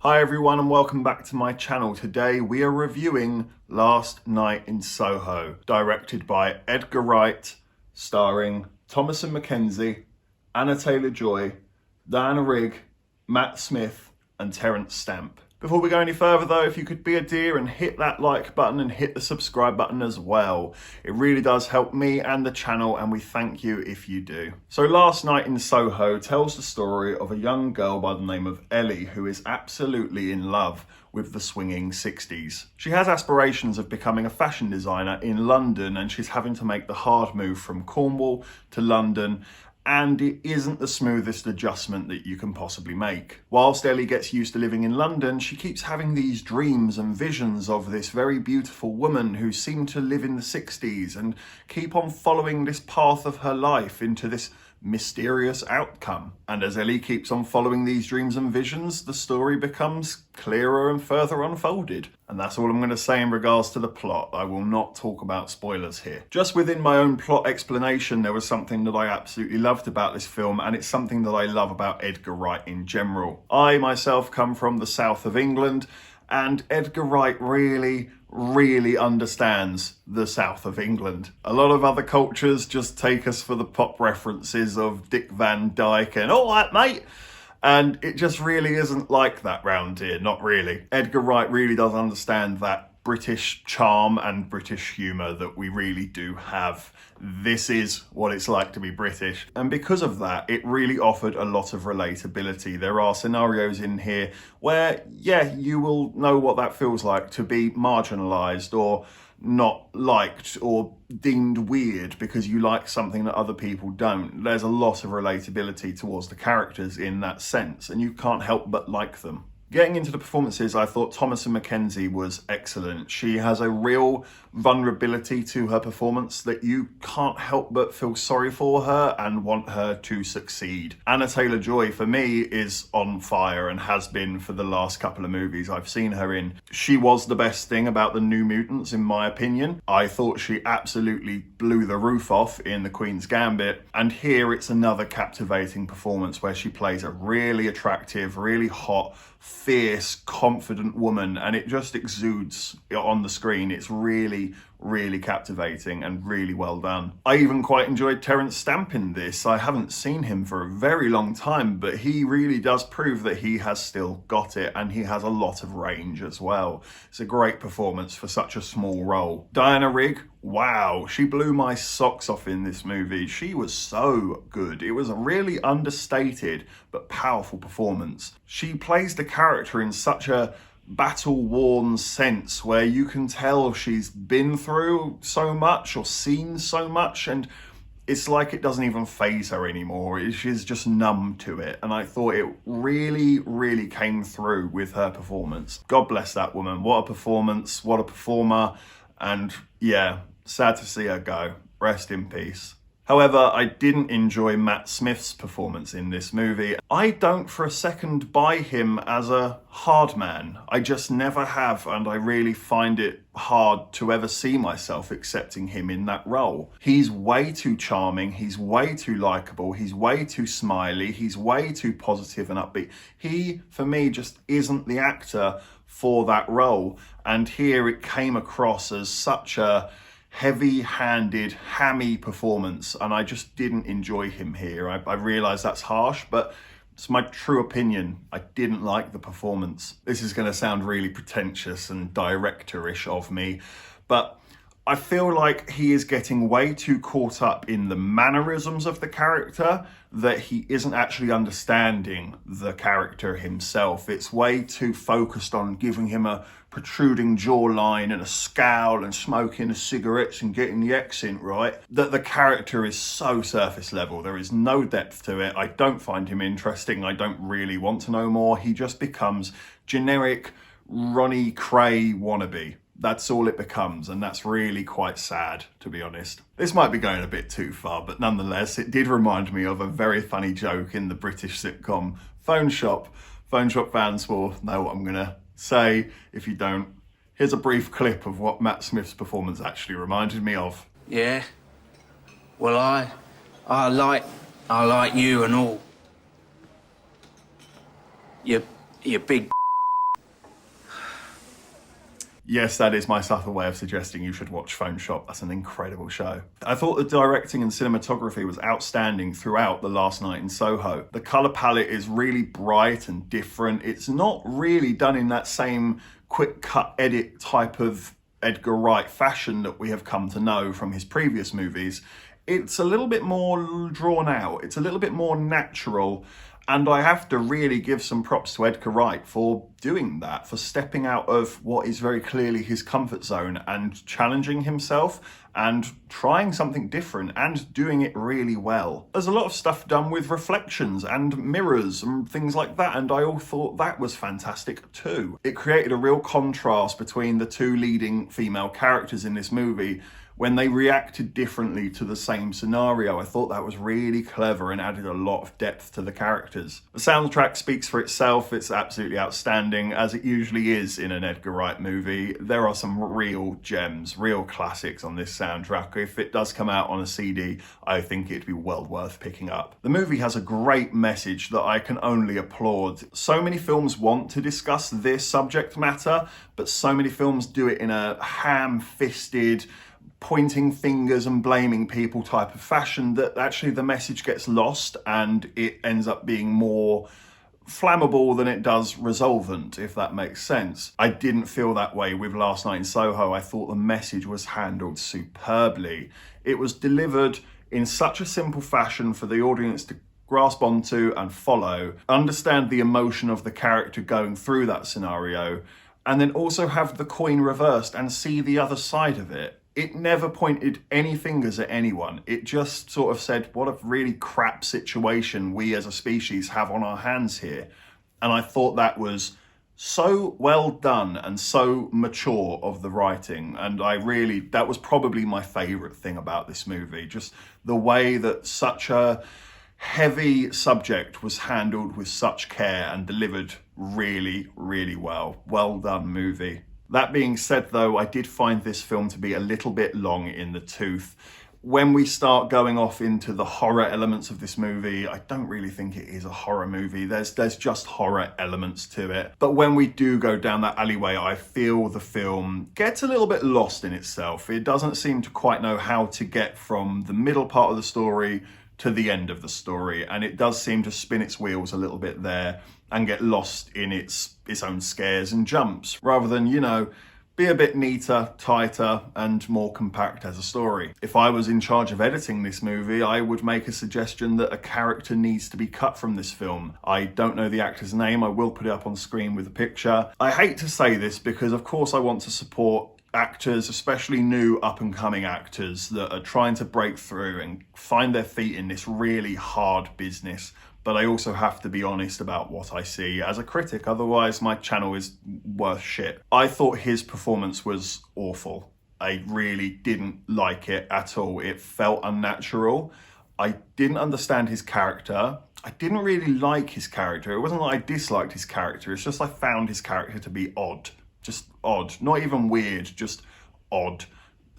Hi everyone and welcome back to my channel. Today we are reviewing Last Night in Soho, directed by Edgar Wright, starring Thommasin Mckenzie, Anya Taylor-Joy, Diana Rigg, Matt Smith and Terence Stamp. Before we go any further though, if you could be a dear and hit that like button and hit the subscribe button as well. It really does help me and the channel and we thank you if you do. So Last Night in Soho tells the story of a young girl by the name of Ellie who is absolutely in love with the swinging 60s. She has aspirations of becoming a fashion designer in London and she's having to make the hard move from Cornwall to London, and it isn't the smoothest adjustment that you can possibly make. Whilst Ellie gets used to living in London, she keeps having these dreams and visions of this very beautiful woman who seemed to live in the 60s and keep on following this path of her life into this mysterious outcome. And as Ellie keeps on following these dreams and visions, the story becomes clearer and further unfolded. And that's all I'm going to say in regards to the plot. I will not talk about spoilers here. Just within my own plot explanation, there was something that I absolutely loved about this film, and it's something that I love about Edgar Wright in general. I myself come from the south of England, and Edgar Wright really understands the south of England. A lot of other cultures just take us for the pop references of Dick Van Dyke and all right mate, and it just really isn't like that round here, not really. Edgar Wright really does understand that British charm and British humour that we really do have. This is what it's like to be British. And because of that, it really offered a lot of relatability. There are scenarios in here where, yeah, you will know what that feels like to be marginalised or not liked or deemed weird because you like something that other people don't. There's a lot of relatability towards the characters in that sense, and you can't help but like them. Getting into the performances, I thought Thommasin Mckenzie was excellent. She has a real vulnerability to her performance that you can't help but feel sorry for her and want her to succeed. Anya Taylor-Joy, for me, is on fire and has been for the last couple of movies I've seen her in. She was the best thing about the New Mutants, in my opinion. I thought she absolutely blew the roof off in The Queen's Gambit, and here it's another captivating performance where she plays a really attractive, really hot, fierce, confident woman, and it just exudes on the screen. It's really captivating and really well done. I even quite enjoyed Terence Stamping this. I haven't seen him for a very long time, but he really does prove that he has still got it, and he has a lot of range as well. It's a great performance for such a small role. Diana Rigg, wow, she blew my socks off in this movie. She was so good. It was a really understated but powerful performance. She plays the character in such a battle-worn sense where you can tell she's been through so much or seen so much, and it's like it doesn't even faze her anymore. She's just numb to it, and I thought it really came through with her performance. God bless that woman. What a performance, what a performer, and yeah, sad to see her go. Rest in peace. However, I didn't enjoy Matt Smith's performance in this movie. I don't for a second buy him as a hard man. I just never have, and I really find it hard to ever see myself accepting him in that role. He's way too charming, he's way too likeable, he's way too smiley, he's way too positive and upbeat. He, for me, just isn't the actor for that role, and here it came across as such a heavy-handed, hammy performance, and I just didn't enjoy him here. I realise that's harsh, but it's my true opinion. I didn't like the performance. This is going to sound really pretentious and director-ish of me, but I feel like he is getting way too caught up in the mannerisms of the character that he isn't actually understanding the character himself. It's way too focused on giving him a protruding jawline and a scowl and smoking the cigarettes and getting the accent right, that the character is so surface level. There is no depth to it. I don't find him interesting. I don't really want to know more. He just becomes generic Ronnie Cray wannabe. That's all it becomes, and that's really quite sad, to be honest. This might be going a bit too far, but nonetheless, it did remind me of a very funny joke in the British sitcom Phone Shop. Phone Shop fans will know what I'm gonna say. If you don't, here's a brief clip of what Matt Smith's performance actually reminded me of. Yeah? Well, I like you and all. You big Yes, that is my subtle way of suggesting you should watch Phone Shop. That's an incredible show. I thought the directing and cinematography was outstanding throughout The Last Night in Soho. The colour palette is really bright and different. It's not really done in that same quick cut edit type of Edgar Wright fashion that we have come to know from his previous movies. It's a little bit more drawn out. It's a little bit more natural. And I have to really give some props to Edgar Wright for doing that, for stepping out of what is very clearly his comfort zone and challenging himself and trying something different and doing it really well. There's a lot of stuff done with reflections and mirrors and things like that, and I all thought that was fantastic too. It created a real contrast between the two leading female characters in this movie when they reacted differently to the same scenario. I thought that was really clever and added a lot of depth to the characters. The soundtrack speaks for itself. It's absolutely outstanding, as it usually is in an Edgar Wright movie. There are some real gems, real classics on this soundtrack. If it does come out on a CD, I think it'd be well worth picking up. The movie has a great message that I can only applaud. So many films want to discuss this subject matter, but so many films do it in a ham-fisted, pointing fingers and blaming people type of fashion that actually the message gets lost and it ends up being more flammable than it does resolvent, if that makes sense. I didn't feel that way with Last Night in Soho. I thought the message was handled superbly. It was delivered in such a simple fashion for the audience to grasp onto and follow, understand the emotion of the character going through that scenario, and then also have the coin reversed and see the other side of it. It never pointed any fingers at anyone. It just sort of said, what a really crap situation we as a species have on our hands here. And I thought that was so well done and so mature of the writing. And that was probably my favourite thing about this movie. Just the way that such a heavy subject was handled with such care and delivered really, really well. Well done movie. That being said, though, I did find this film to be a little bit long in the tooth. When we start going off into the horror elements of this movie, I don't really think it is a horror movie. There's just horror elements to it. But when we do go down that alleyway, I feel the film gets a little bit lost in itself. It doesn't seem to quite know how to get from the middle part of the story to the end of the story, and it does seem to spin its wheels a little bit there and get lost in its own scares and jumps, rather than, be a bit neater, tighter, and more compact as a story. If I was in charge of editing this movie, I would make a suggestion that a character needs to be cut from this film. I don't know the actor's name. I will put it up on screen with a picture. I hate to say this because, of course, I want to support actors, especially new up-and-coming actors that are trying to break through and find their feet in this really hard business. But I also have to be honest about what I see as a critic, otherwise my channel is worth shit. I thought his performance was awful. I really didn't like it at all. It felt unnatural. I didn't understand his character. I didn't really like his character. It wasn't that I disliked his character, it's just I found his character to be odd. Just odd. Not even weird, just odd.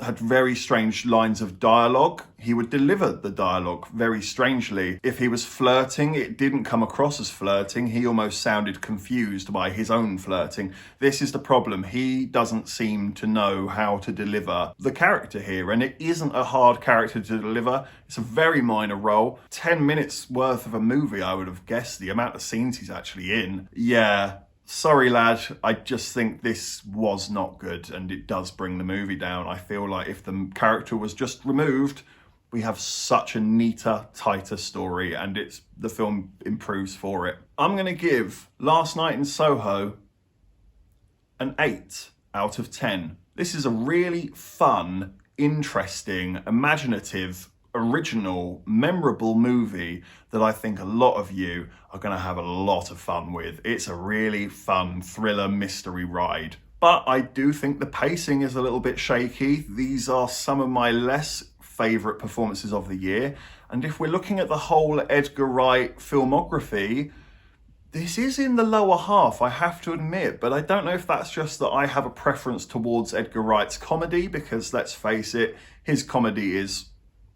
Had very strange lines of dialogue. He would deliver the dialogue very strangely. If he was flirting, it didn't come across as flirting. He almost sounded confused by his own flirting. This is the problem. He doesn't seem to know how to deliver the character here, and it isn't a hard character to deliver. It's a very minor role. 10 minutes worth of a movie, I would have guessed, the amount of scenes he's actually in. Yeah. Sorry, lad, I just think this was not good, and it does bring the movie down. I feel like if the character was just removed, we have such a neater, tighter story, and the film improves for it. I'm going to give Last Night in Soho an 8 out of 10. This is a really fun, interesting, imaginative, original, memorable movie that I think a lot of you are going to have a lot of fun with. It's a really fun thriller mystery ride. But I do think the pacing is a little bit shaky. These are some of my less favourite performances of the year. And if we're looking at the whole Edgar Wright filmography, this is in the lower half, I have to admit, but I don't know if that's just that I have a preference towards Edgar Wright's comedy, because let's face it, his comedy is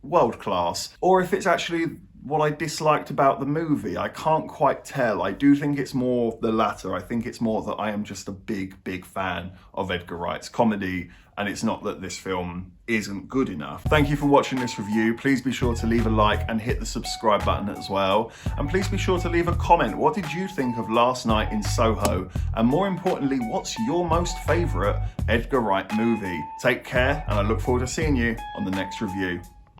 world class, or if it's actually what I disliked about the movie. I can't quite tell. I do think it's more the latter. I think it's more that I am just a big fan of Edgar Wright's comedy, and it's not that this film isn't good enough. Thank you for watching this review. Please be sure to leave a like and hit the subscribe button as well. And please be sure to leave a comment. What did you think of Last Night in Soho? And more importantly, what's your most favourite Edgar Wright movie? Take care, and I look forward to seeing you on the next review.